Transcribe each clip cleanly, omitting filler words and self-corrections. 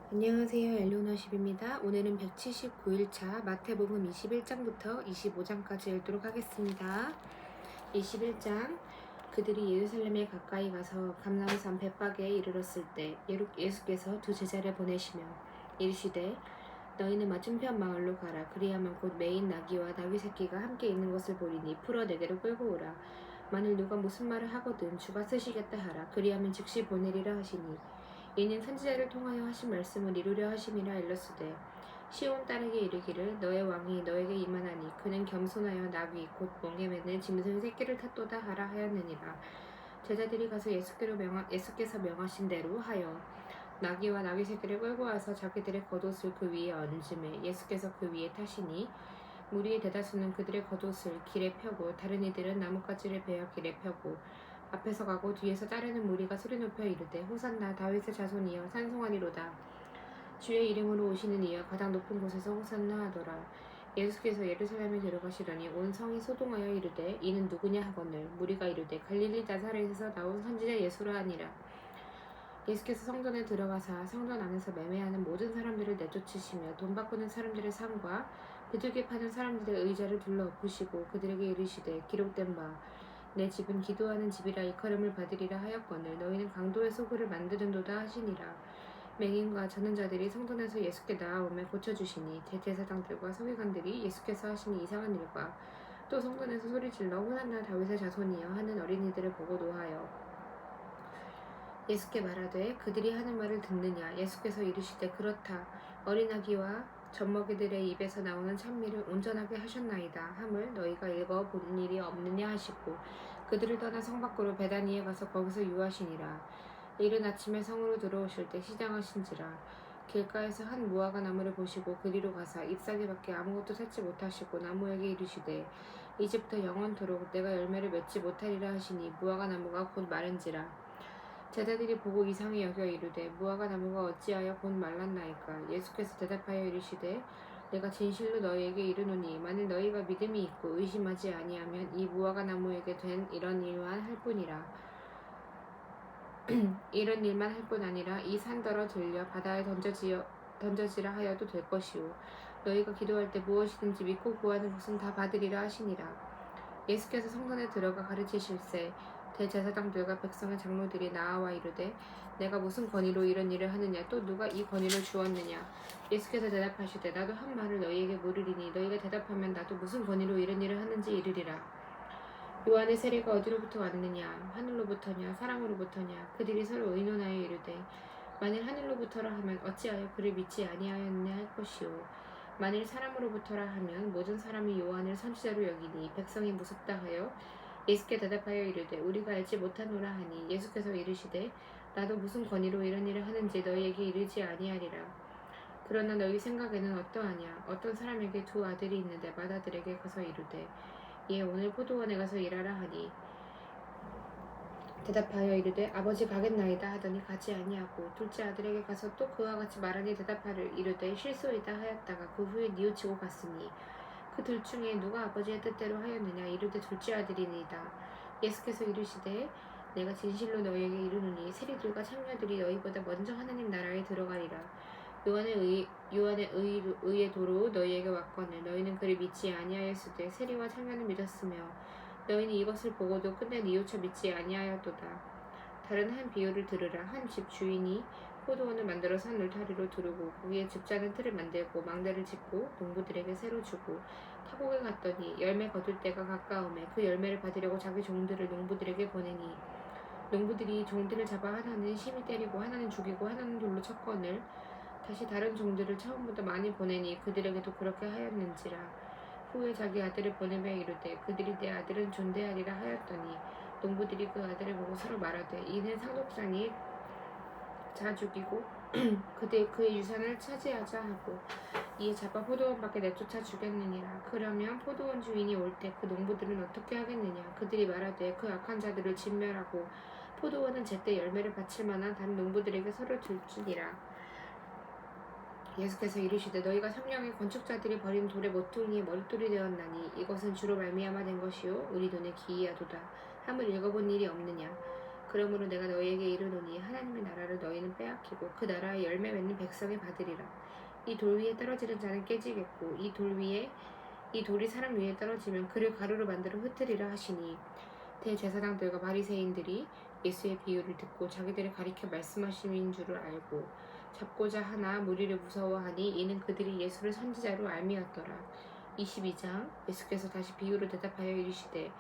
안녕하세요. 엘리오너십입니다. 오늘은 179일차 마태복음 21장부터 25장까지 읽도록 하겠습니다. 21장 그들이 예루살렘에 가까이 가서 감람산 벳박에 이르렀을 때 예수께서 두 제자를 보내시며 이르시되 너희는 맞은편 마을로 가라. 그리하면 곧 매인 나귀와 나귀 새끼가 함께 있는 것을 보리니 풀어 내게로 끌고 오라. 만일 누가 무슨 말을 하거든 주가 쓰시겠다 하라. 그리하면 즉시 보내리라 하시니 이는 선지자를 통하여 하신 말씀을 이루려 하심이라. 일렀으되 시온 딸에게 이르기를 너의 왕이 너에게 임하나니 그는 겸손하여 나귀 곧 멍에 매는 짐승 새끼를 탔도다 하라 하였느니라. 제자들이 가서 예수께서 명하신 대로 하여 나귀와 나귀 새끼를 끌고 와서 자기들의 겉옷을 그 위에 얹음에 예수께서 그 위에 타시니 무리의 대다수는 그들의 겉옷을 길에 펴고 다른 이들은 나뭇가지를 베어 길에 펴고 앞에서 가고 뒤에서 따르는 무리가 소리 높여 이르되 호산나 다윗의 자손이여 찬송하리로다. 주의 이름으로 오시는 이여 가장 높은 곳에서 호산나 하더라. 예수께서 예루살렘에 들어가시더니 온 성이 소동하여 이르되 이는 누구냐 하거늘 무리가 이르되 갈릴리 나사렛에서 나온 선지자 예수라 하니라. 예수께서 성전에 들어가사 성전 안에서 매매하는 모든 사람들을 내쫓으시며 돈 바꾸는 사람들의 상과 비둘기 파는 사람들의 의자를 둘러 엎으시고 그들에게 이르시되 기록된 바 내 집은 기도하는 집이라 일컬음을 받으리라 하였거늘 너희는 강도의 소굴을 만드는도다 하시니라. 맹인과 저는 자들이 성전에서 예수께 나아오매 고쳐주시니 대제사장들과 서기관들이 예수께서 하신 이상한 일과 또 성전에서 소리질러 호산나 다윗의 자손이여 하는 어린이들을 보고 노하여 예수께 말하되 그들이 하는 말을 듣느냐. 예수께서 이르시되 그렇다. 어린아기와 젖먹이들의 입에서 나오는 찬미를 온전하게 하셨나이다 함을 너희가 읽어본 일이 없느냐 하시고 그들을 떠나 성 밖으로 베다니에 가서 거기서 유하시니라. 이른 아침에 성으로 들어오실 때 시장하신지라. 길가에서 한 무화과 나무를 보시고 그리로 가사 잎사귀밖에 아무것도 찾지 못하시고 나무에게 이르시되 이제부터 영원토록 내가 열매를 맺지 못하리라 하시니 무화과 나무가 곧 마른지라. 제자들이 보고 이상히 여겨 이르되 무화과 나무가 어찌하여 곧 말랐나이까. 예수께서 대답하여 이르시되 내가 진실로 너희에게 이르노니 만일 너희가 믿음이 있고 의심하지 아니하면 이 무화과 나무에게 된 이런 일만 할 뿐이라. 이런 일만 할 뿐 아니라 이 산더러 들려 바다에 던져지라 하여도 될 것이요 너희가 기도할 때 무엇이든지 믿고 구하는 것은 다 받으리라 하시니라. 예수께서 성전에 들어가 가르치실새 대제사장들과 백성의 장로들이 나아와 이르되 내가 무슨 권위로 이런 일을 하느냐. 또 누가 이 권위를 주었느냐. 예수께서 대답하시되 나도 한 말을 너희에게 물으리니 너희가 대답하면 나도 무슨 권위로 이런 일을 하는지 이르리라. 요한의 세례가 어디로부터 왔느냐. 하늘로부터냐 사람으로부터냐. 그들이 서로 의논하여 이르되 만일 하늘로부터라 하면 어찌하여 그를 믿지 아니하였느냐 할 것이요 만일 사람으로부터라 하면 모든 사람이 요한을 선지자로 여기니 백성이 무섭다 하여 예수께 대답하여 이르되 우리가 알지 못하노라 하니 예수께서 이르시되 나도 무슨 권위로 이런 일을 하는지 너희에게 이르지 아니하리라. 그러나 너희 생각에는 어떠하냐. 어떤 사람에게 두 아들이 있는데 맏아들에게 가서 이르되 얘 오늘 포도원에 가서 일하라 하니 대답하여 이르되 아버지 가겠나이다 하더니 가지 아니하고 둘째 아들에게 가서 또 그와 같이 말하니 대답하를 이르되 실소이다 하였다가 그 후에 뉘우치고 갔으니 그 둘 중에 누가 아버지의 뜻대로 하였느냐. 이르되 둘째 아들이니이다. 예수께서 이르시되 내가 진실로 너희에게 이르노니 세리들과 창녀들이 너희보다 먼저 하나님 나라에 들어가리라. 요한의 의의 도로 너희에게 왔거늘 너희는 그를 믿지 아니하였으되 세리와 창녀는 믿었으며 너희는 이것을 보고도 끝내 뉘우쳐 믿지 아니하였도다. 다른 한 비유를 들으라. 한 집 주인이 포도원을 만들어서 한 울타리로 두르고 거기에 즙자는 틀을 만들고 망대를 짓고 농부들에게 새로 주고 타국에 갔더니 열매 거둘 때가 가까우매 그 열매를 받으려고 자기 종들을 농부들에게 보내니 농부들이 종들을 잡아 하나는 심히 때리고 하나는 죽이고 하나는 돌로 쳤거늘 다시 다른 종들을 처음보다 많이 보내니 그들에게도 그렇게 하였는지라. 후에 자기 아들을 보내며 이르되 그들이 내 아들은 존대하리라 하였더니 농부들이 그 아들을 보고 서로 말하되 이는 상속자니 자 죽이고 그의 유산을 차지하자 하고 이에 잡아 포도원 밖에 내쫓아 죽였느니라. 그러면 포도원 주인이 올 때 그 농부들은 어떻게 하겠느냐. 그들이 말하되 그 악한 자들을 진멸하고 포도원은 제때 열매를 바칠 만한 다른 농부들에게 서로 줄지니라. 예수께서 이르시되 너희가 성령의 건축자들이 버린 돌의 모퉁이의 머릿돌이 되었나니 이것은 주로 말미암아 된 것이요 우리 눈에 기이하도다 함을 읽어본 일이 없느냐. 그러므로 내가 너희에게 이르노니 하나님의 나라를 너희는 빼앗기고 그 나라의 열매 맺는 백성이 받으리라. 이 돌 위에 떨어지는 자는 깨지겠고 이 돌이 사람 위에 떨어지면 그를 가루로 만들어 흩으리라 하시니, 대제사장들과 바리새인들이 예수의 비유를 듣고 자기들을 가리켜 말씀하심인 줄을 알고 잡고자 하나 무리를 무서워하니, 이는 그들이 예수를 선지자로 알미었더라. 22장. 예수께서 다시 비유로 대답하여 이르시되,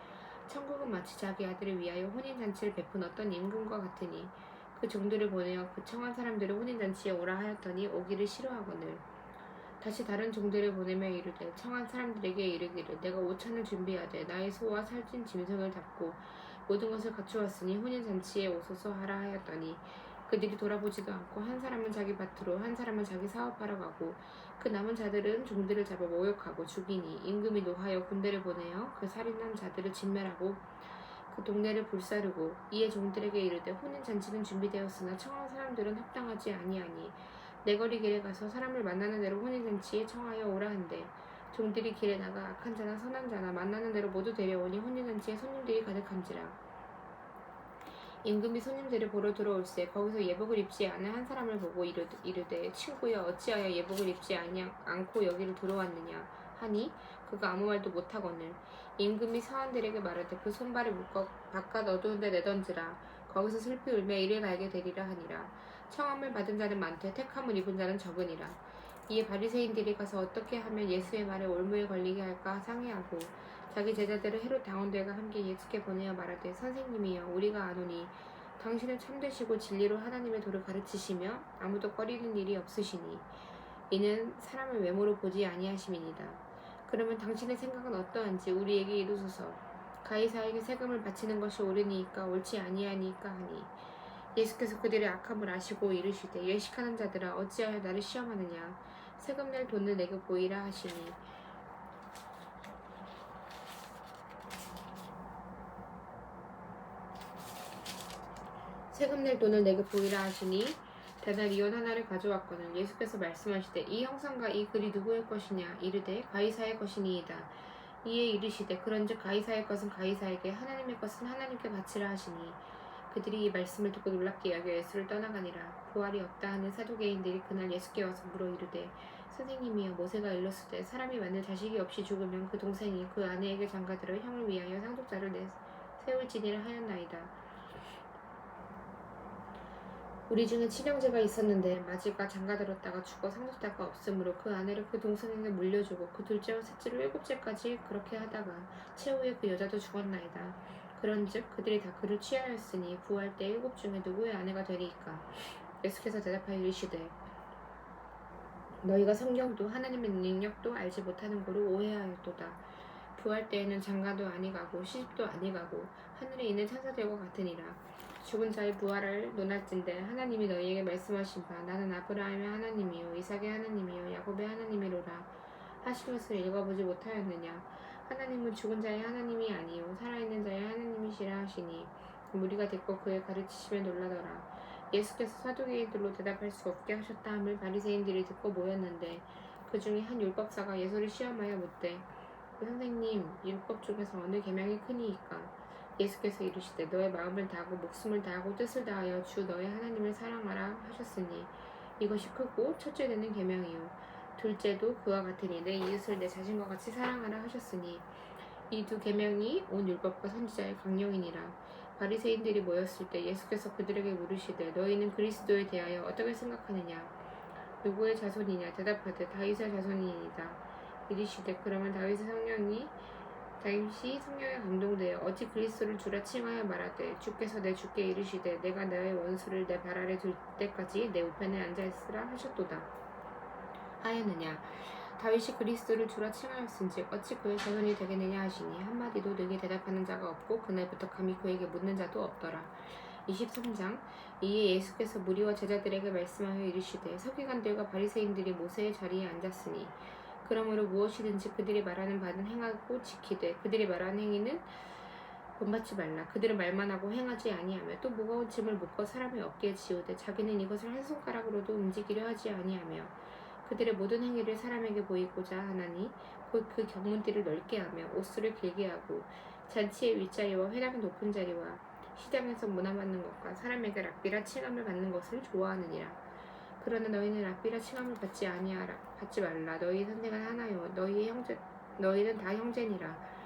천국은 마치 자기 아들을 위하여 혼인잔치를 베푼 어떤 임금과 같으니, 그 종들을 보내어 그 청한 사람들을 혼인잔치에 오라 하였더니 오기를 싫어하거늘 다시 다른 종들을 보내며 이르되, 청한 사람들에게 이르기를, 내가 오찬을 준비하되 나의 소와 살찐 짐승을 잡고 모든 것을 갖추었으니 혼인잔치에 오소서 하라 하였더니, 그들이 돌아보지도 않고 한 사람은 자기 밭으로 한 사람은 자기 사업하러 가고, 그 남은 자들은 종들을 잡아 모욕하고 죽이니, 임금이 노하여 군대를 보내어 그 살인한 자들을 진멸하고 그 동네를 불사르고, 이에 종들에게 이르되, 혼인잔치는 준비되었으나 청한 사람들은 합당하지 아니하니 내 거리 길에 가서 사람을 만나는 대로 혼인잔치에 청하여 오라 한대, 종들이 길에 나가 악한 자나 선한 자나 만나는 대로 모두 데려오니 혼인잔치에 손님들이 가득한지라. 임금이 손님들을 보러 들어올세 거기서 예복을 입지 않은 한 사람을 보고 이르되 친구여, 어찌하여 예복을 입지 않고 여기로 들어왔느냐 하니, 그가 아무 말도 못하거늘 임금이 사환들에게 말하되, 그 손발을 묶어 바깥 어두운 데 내던지라. 거기서 슬피 울며 이를 갈게 되리라 하니라. 청함을 받은 자는 많되 택함을 입은 자는 적으니라. 이에 바리새인들이 가서 어떻게 하면 예수의 말에 올무에 걸리게 할까 상의하고 자기 제자들을 헤롯 당원들과 함께 예수께 보내어 말하되, 선생님이여, 우리가 아노니 당신은 참되시고 진리로 하나님의 도를 가르치시며 아무도 꺼리는 일이 없으시니, 이는 사람을 외모로 보지 아니하심이니이다. 그러면 당신의 생각은 어떠한지 우리에게 이루소서. 가이사에게 세금을 바치는 것이 옳으니이까 옳지 아니하니이까 하니, 예수께서 그들의 악함을 아시고 이르시되, 예식하는 자들아, 어찌하여 나를 시험하느냐. 세금 낼 돈을 내게 보이라 하시니, 데나리온 하나를 가져왔거늘 예수께서 말씀하시되, 이 형상과 이 글이 누구의 것이냐. 이르되, 가이사의 것이니이다. 이에 이르시되, 그런즉 가이사의 것은 가이사에게, 하나님의 것은 하나님께 바치라 하시니, 그들이 이 말씀을 듣고 놀랍게 여겨 예수를 떠나가니라. 부활이 없다 하는 사두개인들이 그날 예수께 와서 물어 이르되, 선생님이여, 모세가 일렀으되 사람이 만일 자식이 없이 죽으면 그 동생이 그 아내에게 장가들어 형을 위하여 상속자를 세울지니라 하였나이다. 우리 중에 친형제가 있었는데 마지가 장가들었다가 죽어 상속자가 없으므로 그 아내를 그 동생에게 물려주고 그 둘째와 셋째로 7째까지 그렇게 하다가 최후에 그 여자도 죽었나이다. 그런즉 그들이 다 그를 취하였으니 부활 때 7 중에 누구의 아내가 되리이까. 예수께서 대답하여 이르시되, 너희가 성경도 하나님의 능력도 알지 못하는 거로 오해하였도다. 부활 때에는 장가도 아니가고 시집도 아니가고 하늘에 있는 천사들과 같으니라. 죽은 자의 부활을 논할진대 하나님이 너희에게 말씀하신 바, 나는 아브라함의 하나님이요 이삭의 하나님이요 야곱의 하나님이로라 하신 것을 읽어보지 못하였느냐. 하나님은 죽은 자의 하나님이 아니요 살아있는 자의 하나님이시라 하시니, 무리가 듣고 그의 가르치심에 놀라더라. 예수께서 사두개인들로 대답할 수 없게 하셨다 함을 바리새인들이 듣고 모였는데, 그 중에 한 율법사가 예수를 시험하여 묻되, 선생님, 율법 중에서 어느 계명이 크니이까? 예수께서 이르시되, 너의 마음을 다하고 목숨을 다하고 뜻을 다하여 주 너의 하나님을 사랑하라 하셨으니, 이것이 크고 첫째 되는 계명이요 둘째도 그와 같으니, 내 이웃을 내 자신과 같이 사랑하라 하셨으니, 이 두 계명이 온 율법과 선지자의 강령이니라. 바리새인들이 모였을 때 예수께서 그들에게 물으시되, 너희는 그리스도에 대하여 어떻게 생각하느냐. 누구의 자손이냐. 대답하되, 다윗의 자손이니이다. 이르시되, 그러면 다윗이 성령에 감동되어 어찌 그리스도를 주라 칭하여 말하되, 주께서 내 주께 이르시되, 내가 너의 원수를 내 발 아래 둘 때까지 내 우편에 앉아있으라 하셨도다 하였느냐. 다윗이 그리스도를 주라 칭하였은즉 어찌 그의 자손이 되겠느냐 하시니, 한마디도 능히 대답하는 자가 없고 그날부터 감히 그에게 묻는 자도 없더라. 23장. 이에 예수께서 무리와 제자들에게 말씀하여 이르시되, 서기관들과 바리새인들이 모세의 자리에 앉았으니, 그러므로 무엇이든지 그들이 말하는 바는 행하고 지키되 그들이 말하는 행위는 본받지 말라. 그들은 말만 하고 행하지 아니하며 또 무거운 짐을 묶어 사람의 어깨에 지우되 자기는 이것을 한 손가락으로도 움직이려 하지 아니하며, 그들의 모든 행위를 사람에게 보이고자 하나니 곧 그 경문띠를 넓게 하며 옷수를 길게 하고 잔치의 윗자리와 회당의 높은 자리와 시장에서 문화 받는 것과 사람에게 락비라 칭함을 받는 것을 좋아하느니라. 그러나 너희는 락비라 칭함을 받지 말라. 너희 선생은 하나요. 너희는 다 형제니라.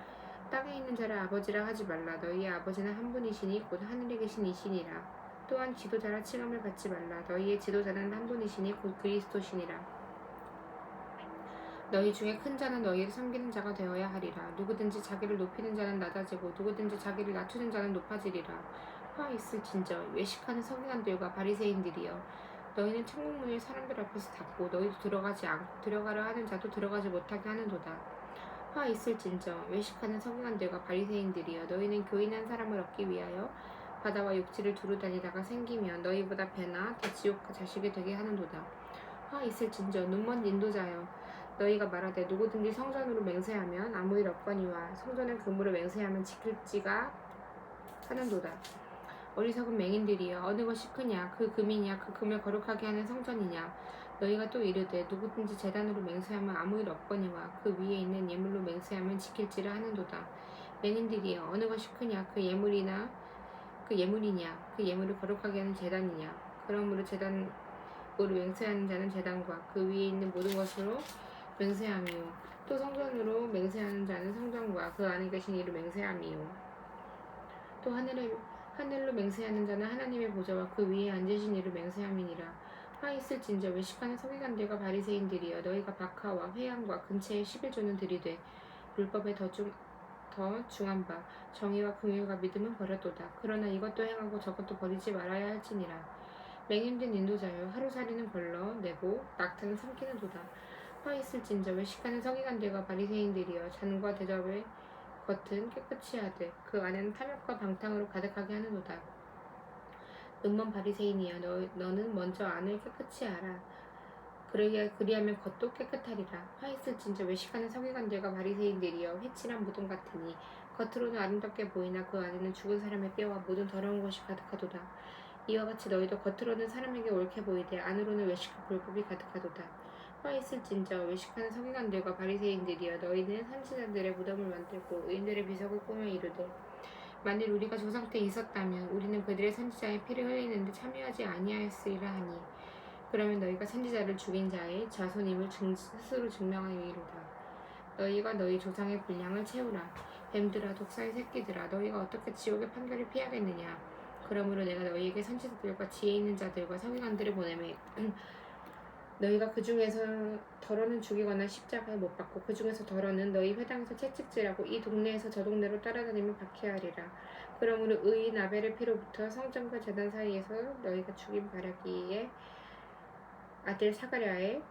땅에 있는 자를 아버지라 하지 말라. 너희의 아버지는 한 분이시니 곧 하늘에 계신 이시니라. 또한 지도자라 칭함을 받지 말라. 너희의 지도자는 한 분이시니 곧 그리스도시니라. 너희 중에 큰 자는 너희를 섬기는 자가 되어야 하리라. 누구든지 자기를 높이는 자는 낮아지고 누구든지 자기를 낮추는 자는 높아지리라. 화 있을진저 외식하는 서기관들과 바리새인들이여, 너희는 천국문을 사람들 앞에서 닫고 너희도 들어가지 않고 들어가려 하는 자도 들어가지 못하게 하는도다. 화 있을진저 외식하는 서기관들과 바리새인들이여, 너희는 교인한 사람을 얻기 위하여 바다와 육지를 두루 다니다가 생기면 너희보다 배나 더 지옥 자식이 되게 하는도다. 화 있을진저 눈먼 인도자여, 너희가 말하되 누구든지 성전으로 맹세하면 아무 일 없거니와 성전을 금으로 맹세하면 지킬지가 하는도다. 어리석은 맹인들이여, 어느 것이 크냐, 그 금이냐, 그 금을 거룩하게 하는 성전이냐. 너희가 또 이르되 누구든지 제단으로 맹세하면 아무 일 없거니와 그 위에 있는 예물로 맹세하면 지킬지라 하는도다. 맹인들이여, 어느 것이 크냐, 그 예물이냐, 그 예물을 거룩하게 하는 제단이냐. 그러므로 제단으로 맹세하는 자는 제단과 그 위에 있는 모든 것으로 맹세함이요, 또 성전으로 맹세하는 자는 성전과 그 안에 계신 이로 맹세함이요, 또 하늘로 맹세하는 자는 하나님의 보좌와 그 위에 앉으신 이로 맹세함이니라. 화 있을진저 외식하는 서기관들과 바리새인들이여, 너희가 박하와 회양과 근처에 11조는 들이되 율법에 더 중한 바 정의와 긍휼과 믿음은 버렸도다. 그러나 이것도 행하고 저것도 버리지 말아야 할지니라. 맹인된 인도자여, 하루살이는 걸러내고 낙타는 삼키는도다. 화 있을진저 외식하는 서기관들과 바리새인들이여, 잔과 대접의 겉은 깨끗이 하되 그 안에는 탐욕과 방탕으로 가득하게 하는도다. 눈먼 바리새인이여, 너는 먼저 안을 깨끗이 하라. 그리하면 겉도 깨끗하리라. 화 있을진저 외식하는 서기관들과 바리새인들이여, 회칠한 무덤 같으니 겉으로는 아름답게 보이나 그 안에는 죽은 사람의 뼈와 모든 더러운 것이 가득하도다. 이와 같이 너희도 겉으로는 사람에게 옳게 보이되 안으로는 외식과 불법이 가득하도다. 화 있을진저 외식하는 서기관들과 바리새인들이여, 너희는 선지자들의 무덤을 만들고 의인들의 비석을 꾸며 이르되 만일 우리가 조상 때 있었다면 우리는 그들의 선지자의 피를 흘리는데 참여하지 아니하였으리라 하니, 그러면 너희가 선지자를 죽인 자의 자손임을 스스로 증명하리로다. 너희가 너희 조상의 분량을 채우라. 뱀들아, 독사의 새끼들아, 너희가 어떻게 지옥의 판결을 피하겠느냐. 그러므로 내가 너희에게 선지자들과 지혜 있는 자들과 서기관들을 보내매 너희가 그 중에서 덜어는 죽이거나 십자가에 못 박고 그 중에서 덜어는 너희 회당에서 채찍질하고 이 동네에서 저 동네로 따라다니며 박해하리라. 그러므로 의인 아벨의 피로부터 성전과 제단 사이에서 너희가 죽인 바라기의 아들 사가랴의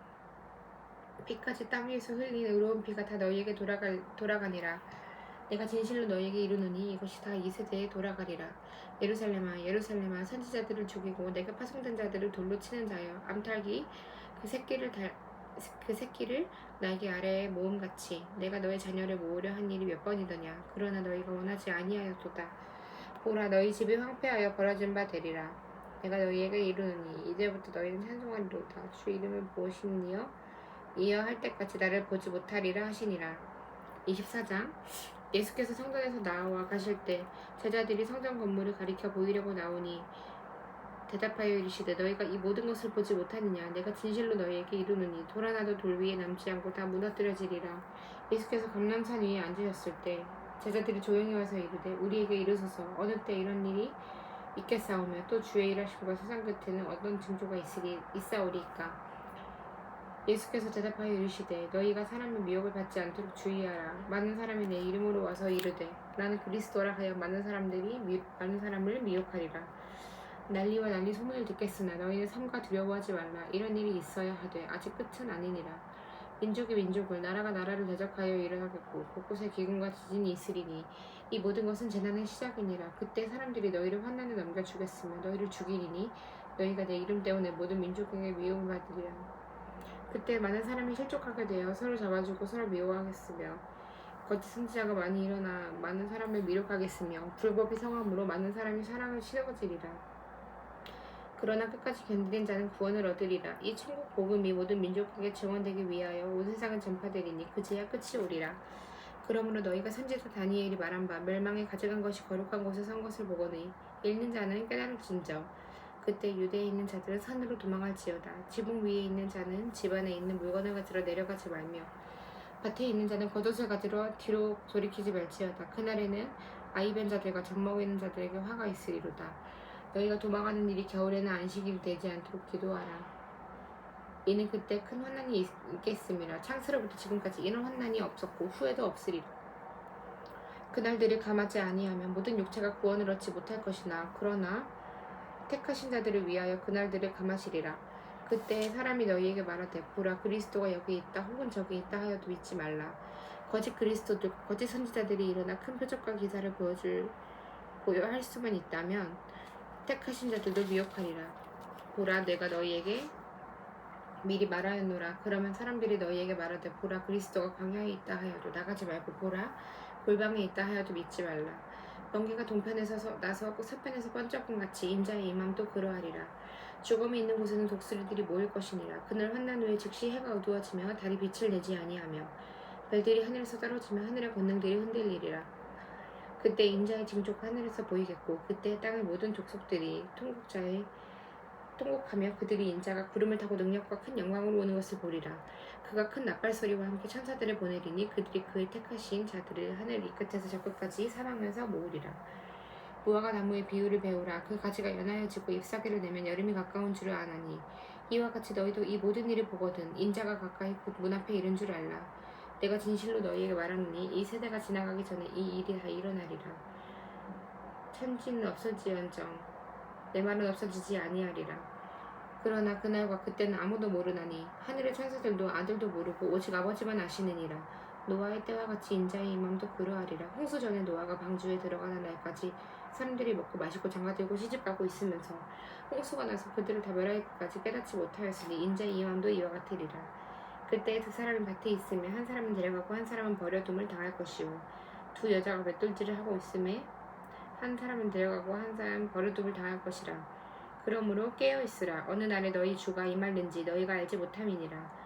피까지 땅 위에서 흘린 의로운 피가 다 너희에게 돌아가니라. 내가 진실로 너희에게 이르노니 이것이 다 이 세대에 돌아가리라. 예루살렘아, 예루살렘아, 선지자들을 죽이고 내게 파송된 자들을 돌로 치는 자여, 암탉이 그 새끼를 날개 아래에 모음같이 내가 너의 자녀를 모으려 한 일이 몇 번이더냐. 그러나 너희가 원하지 아니하였도다. 보라, 너희 집이 황폐하여 벌어진 바 되리라. 내가 너희에게 이르노니 이제부터 너희는 찬송하리로다. 주 이름을 무엇이니여 이어 할 때까지 나를 보지 못하리라 하시니라. 24장. 예수께서 성전에서 나와 가실 때 제자들이 성전 건물을 가리켜 보이려고 나오니 대답하여 이르시되 너희가 이 모든 것을 보지 못하느냐. 내가 진실로 너희에게 이르노니 돌 하나도 돌 위에 남지 않고 다 무너뜨려지리라. 예수께서 감람산 위에 앉으셨을 때 제자들이 조용히 와서 이르되 우리에게 이르소서, 어느 때 이런 일이 있겠사오며 또 주의 일하심과 세상 끝에는 어떤 징조가 있사오리이까. 예수께서 대답하여 이르시되 너희가 사람의 미혹을 받지 않도록 주의하라. 많은 사람이 내 이름으로 와서 이르되 나는 그리스도라 하여 많은 사람을 미혹하리라. 난리와 난리 소문을 듣겠으나 너희는 삼가 두려워하지 말라. 이런 일이 있어야 하되 아직 끝은 아니니라. 민족이 민족을, 나라가 나라를 대적하여 일어나겠고 곳곳에 기근과 지진이 있으리니 이 모든 것은 재난의 시작이니라. 그때 사람들이 너희를 환난에 넘겨 주겠으며 너희를 죽이리니 너희가 내 이름 때문에 모든 민족에게 미움을 받으리라. 그때 많은 사람이 실족하게 되어 서로 잡아주고 서로 미워하겠으며 거짓 선지자가 많이 일어나 많은 사람을 미혹하겠으며 불법이 성함으로 많은 사람이 사랑을 싫어지리라. 그러나 끝까지 견디는 자는 구원을 얻으리라. 이 천국 복음이 모든 민족에게 증언되기 위하여 온 세상은 전파되리니 그제야 끝이 오리라. 그러므로 너희가 선지자 다니엘이 말한 바 멸망에 가져간 것이 거룩한 곳에 선 것을 보거니 읽는 자는 깨달을진저. 그때 유대에 있는 자들은 산으로 도망할지어다. 지붕 위에 있는 자는 집 안에 있는 물건을 가지러 내려가지 말며 밭에 있는 자는 겉옷을 가지러 뒤로 돌이키지 말지어다. 그날에는 아이벤 자들과 젖먹이는 자들에게 화가 있으리로다. 너희가 도망하는 일이 겨울에는 안식일이 되지 않도록 기도하라. 이는 그때 큰 환난이 있겠음이라. 창세로부터 지금까지 이런 환난이 없었고 후에도 없으리라. 그날들을 감하지 아니하면 모든 육체가 구원을 얻지 못할 것이나 그러나 택하신 자들을 위하여 그날들을 감하시리라. 그때 사람이 너희에게 말하되 보라 그리스도가 여기 있다 혹은 저기 있다 하여도 믿지 말라. 거짓 그리스도들 거짓 선지자들이 일어나 큰 표적과 기사를 보여할 수만 있다면 택하신 자들도 미혹하리라. 보라 내가 너희에게 미리 말하였노라. 그러면 사람들이 너희에게 말하되 보라 그리스도가 광야에 있다 하여도 나가지 말고 보라 골방에 있다 하여도 믿지 말라. 번개가 동편에서 나서 서편에서 번쩍은 같이 인자의 임함도 그러하리라. 죽음이 있는 곳에는 독수리들이 모일 것이니라. 그날 환난 후에 즉시 해가 어두워지며 달이 빛을 내지 아니하며 별들이 하늘에서 떨어지며 하늘의 권능들이 흔들리리라. 그때 인자의 징조가 하늘에서 보이겠고 그때 땅의 모든 족속들이 통곡하며 그들이 인자가 구름을 타고 능력과 큰 영광으로 오는 것을 보리라. 그가 큰 나팔 소리와 함께 천사들을 보내리니 그들이 그의 택하신 자들을 하늘 이 끝에서 저 끝까지 사방에서 모으리라. 무화과 나무의 비유를 배우라. 그 가지가 연하여지고 잎사귀를 내면 여름이 가까운 줄을 아나니 이와 같이 너희도 이 모든 일을 보거든 인자가 가까이 곧 문 앞에 이른 줄 알라. 내가 진실로 너희에게 말하노니 이 세대가 지나가기 전에 이 일이 다 일어나리라. 천지는 없어지언정 내 말은 없어지지 아니하리라. 그러나 그날과 그때는 아무도 모르나니 하늘의 천사들도 아들도 모르고 오직 아버지만 아시느니라. 노아의 때와 같이 인자의 임함도 그러하리라. 홍수 전에 노아가 방주에 들어가는 날까지 사람들이 먹고 마시고 장가들고 시집가고 있으면서 홍수가 나서 그들을 다 멸하기까지 깨닫지 못하였으니 인자의 임함도 이와 같으리라. 그때 두 사람이 밭에 있으며 한 사람은 데려가고 한 사람은 버려둠을 당할 것이요 두 여자가 맷돌질을 하고 있음에 한 사람은 데려가고 한 사람은 버려둠을 당할 것이라. 그러므로 깨어있으라. 어느 날에 너희 주가 임할는지 너희가 알지 못함이니라.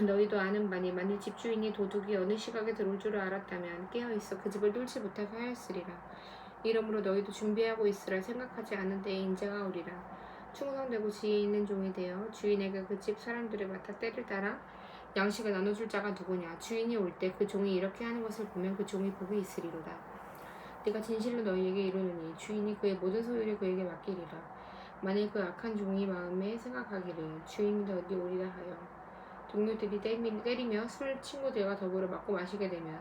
너희도 아는 바니 만일 집주인이 도둑이 어느 시각에 들어올 줄을 알았다면 깨어있어 그 집을 뚫지 못하게 하였으리라. 이러므로 너희도 준비하고 있으라. 생각하지 않은 때에 인자가 오리라. 충성되고 지혜 있는 종이 되어 주인에게 그 집 사람들을 맡아 때를 따라 양식을 나눠줄 자가 누구냐. 주인이 올 때 그 종이 이렇게 하는 것을 보면 그 종이 복이 있으리로다. 내가 진실로 너희에게 이르노니 주인이 그의 모든 소유를 그에게 맡기리라. 만일 그 악한 종이 마음에 생각하기를 주인이 어디 오리라 하여 동료들이 때리며 술 친구들과 더불어 먹고 마시게 되면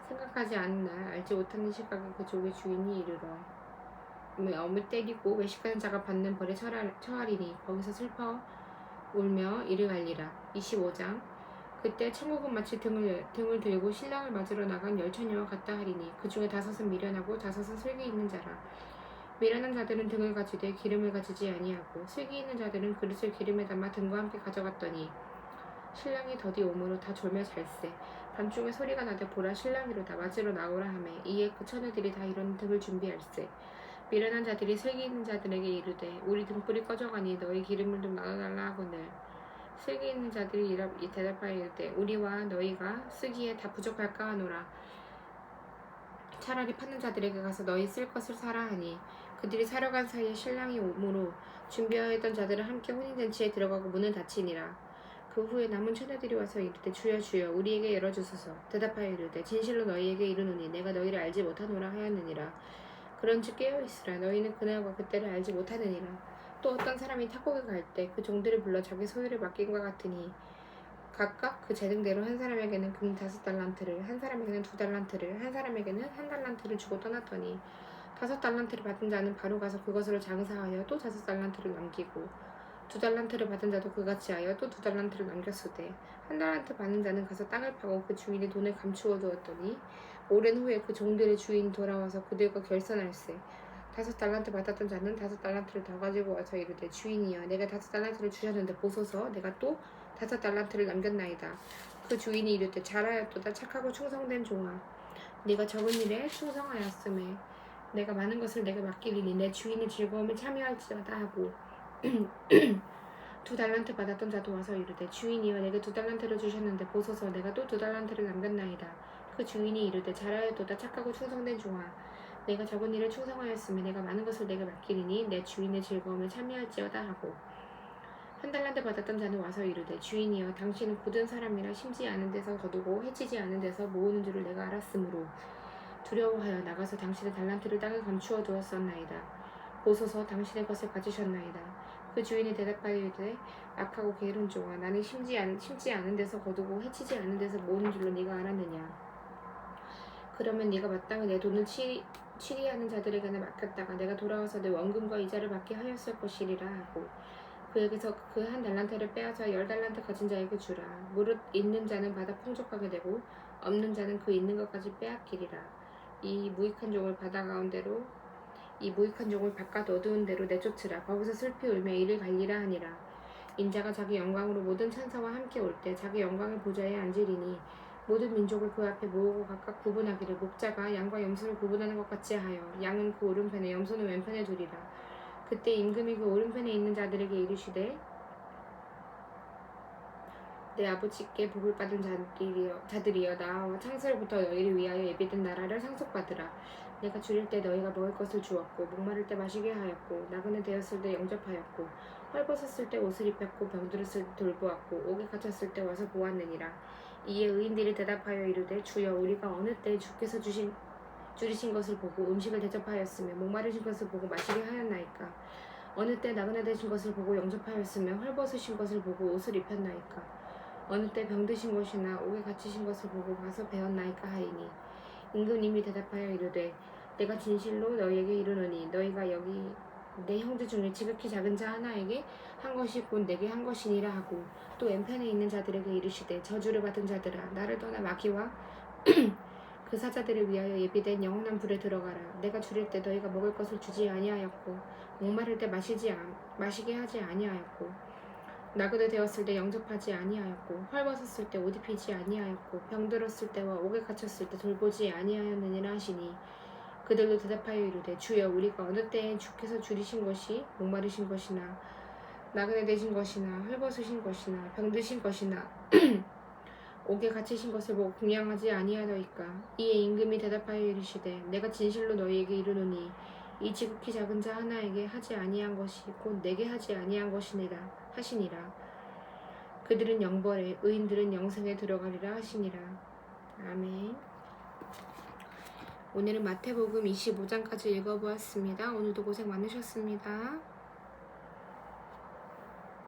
생각하지 않은 날 알지 못하는 시각에 그 종의 주인이 이르러 엄을 때리고 외식하는 자가 받는 벌에 처하리니 거기서 슬퍼 울며 이를 갈리라. 25장 그때 천국은 마치 등을 들고 신랑을 맞으러 나간 열처녀와 같다 하리니 그 중에 5은 미련하고 5은 슬기 있는 자라. 미련한 자들은 등을 가지되 기름을 가지지 아니하고 슬기 있는 자들은 그릇을 기름에 담아 등과 함께 가져갔더니 신랑이 더디 오므로 다 졸며 잘세. 밤중에 소리가 나되 보라 신랑이로다 맞으러 나오라 하매 이에 그 처녀들이 다 이런 등을 준비할세. 미련한 자들이 슬기 있는 자들에게 이르되 우리 등불이 꺼져가니 너희 기름을 좀 나눠달라 하거늘 슬기 있는 자들이 대답하여 이르되 우리와 너희가 쓰기에 다 부족할까 하노라. 차라리 파는 자들에게 가서 너희 쓸 것을 사라 하니 그들이 사러 간 사이에 신랑이 오므로 준비하였던 자들은 함께 혼인잔치에 들어가고 문을 닫히니라. 그 후에 남은 처녀들이 와서 이르되 주여 주여 우리에게 열어주소서. 대답하여 이르되 진실로 너희에게 이르노니 내가 너희를 알지 못하노라 하였느니라. 그런즉 깨어있으라. 너희는 그날과 그때를 알지 못하느니라. 또 어떤 사람이 탁곡에 갈 때 그 종들을 불러 자기 소유를 맡긴과 같으니 각각 그 재능대로 한 사람에게는 금 5달란트를 한 사람에게는 2달란트를 한 사람에게는 1달란트를 주고 떠났더니 5달란트를 받은 자는 바로 가서 그것으로 장사하여 또 5달란트를 남기고 2달란트를 받은 자도 그같이 하여 또 2달란트를 남겼으되 1달란트 받는 자는 가서 땅을 파고 그 주인이 돈을 감추어 두었더니 오랜 후에 그 종들의 주인이 돌아와서 그들과 결선할세. 5달란트 받았던 자는 5달란트를 더 가지고 와서 이르되 주인이여 내가 5달란트를 주셨는데 보소서 내가 또 5달란트를 남겼나이다. 그 주인이 이르되 잘하였도다 착하고 충성된 종아 네가 적은 일에 충성하였음에 내가 많은 것을 내게 맡기리니 내 주인의 즐거움을 참여할지어다 하고 2달란트 받았던 자도 와서 이르되 주인이여 내게 2달란트를 주셨는데 보소서 내가 또 2달란트를 남겼나이다. 그 주인이 이르되 잘하였도다 착하고 충성된 종아 내가 적은 일에 충성하였으면 내가 많은 것을 내게 맡기리니 내 주인의 즐거움에 참여할지어다 하고 한 달란트 받았던 자는 와서 이르되 주인이여 당신은 굳은 사람이라 심지 않은 데서 거두고 해치지 않은 데서 모으는 줄을 내가 알았으므로 두려워하여 나가서 당신의 달란트를 땅에 감추어 두었었나이다. 보소서 당신의 것을 가지셨나이다. 그 주인이 대답하여 이르되 악하고 게으른 종아 나는 심지 않은 데서 거두고 해치지 않은 데서 모으는 줄로 네가 알았느냐. 그러면 네가 마땅히 내 돈을 취리하는 자들에게는 맡겼다가 내가 돌아와서 내 원금과 이자를 받게 하였을 것이리라 하고 그에게서 그 한 달란트를 빼앗아 10달란트 가진 자에게 주라. 무릇 있는 자는 받아 풍족하게 되고 없는 자는 그 있는 것까지 빼앗기리라. 이 무익한 종을 바깥 어두운 데로 내쫓으라. 거기서 슬피 울며 이를 갈리라 하니라. 인자가 자기 영광으로 모든 천사와 함께 올 때 자기 영광의 보좌에 앉으리니 모든 민족을 그 앞에 모으고 각각 구분하기를 목자가 양과 염소를 구분하는 것 같이 하여 양은 그 오른편에 염소는 왼편에 두리라. 그때 임금이 그 오른편에 있는 자들에게 이르시되 내 아버지께 복을 받은 자들이여 나와 창세로부터 너희를 위하여 예비된 나라를 상속받으라. 내가 줄일 때 너희가 먹을 것을 주었고 목마를 때 마시게 하였고 나그네 되었을 때 영접하였고 헐벗었을 때 옷을 입혔고 병들었을 때 돌보았고 옥에 갇혔을 때 와서 보았느니라. 이에 의인들이 대답하여 이르되 주여 우리가 어느 때 주께서 줄이신 것을 보고 음식을 대접하였으며 목마르신 것을 보고 마시게 하였나이까. 어느 때 나그네 되신 것을 보고 영접하였으며 헐벗으신 것을 보고 옷을 입혔나이까. 어느 때 병드신 것이나 옥에 갇히신 것을 보고 가서 배웠나이까 하이니 임금님이 대답하여 이르되 내가 진실로 너희에게 이르노니 너희가 여기 내 형제 중에 지극히 작은 자 하나에게 한 것이 곧 내게 한 것이니라 하고 또 왼편에 있는 자들에게 이르시되 저주를 받은 자들아 나를 떠나 마귀와 그 사자들을 위하여 예비된 영원한 불에 들어가라. 내가 줄일 때 너희가 먹을 것을 주지 아니하였고 목마를 때 마시게 하지 아니하였고 나그네 되었을 때 영접하지 아니하였고 헐벗었을 때 옷 입히지 아니하였고 병들었을 때와 옥에 갇혔을 때 돌보지 아니하였느니라 하시니 그들도 대답하여 이르되 주여 우리가 어느 때에 주께서 줄이신 것이 목마르신 것이나 나그네 되신 것이나 헐벗으신 것이나 병드신 것이나 옥에 갇히신 것을 보고 공양하지 아니하더이까. 이에 임금이 대답하여 이르시되 내가 진실로 너희에게 이르노니 이 지극히 작은 자 하나에게 하지 아니한 것이 곧 내게 하지 아니한 것이니라 하시니라. 그들은 영벌에 의인들은 영생에 들어가리라 하시니라. 아멘. 오늘은 마태복음 25장까지 읽어보았습니다. 오늘도 고생 많으셨습니다.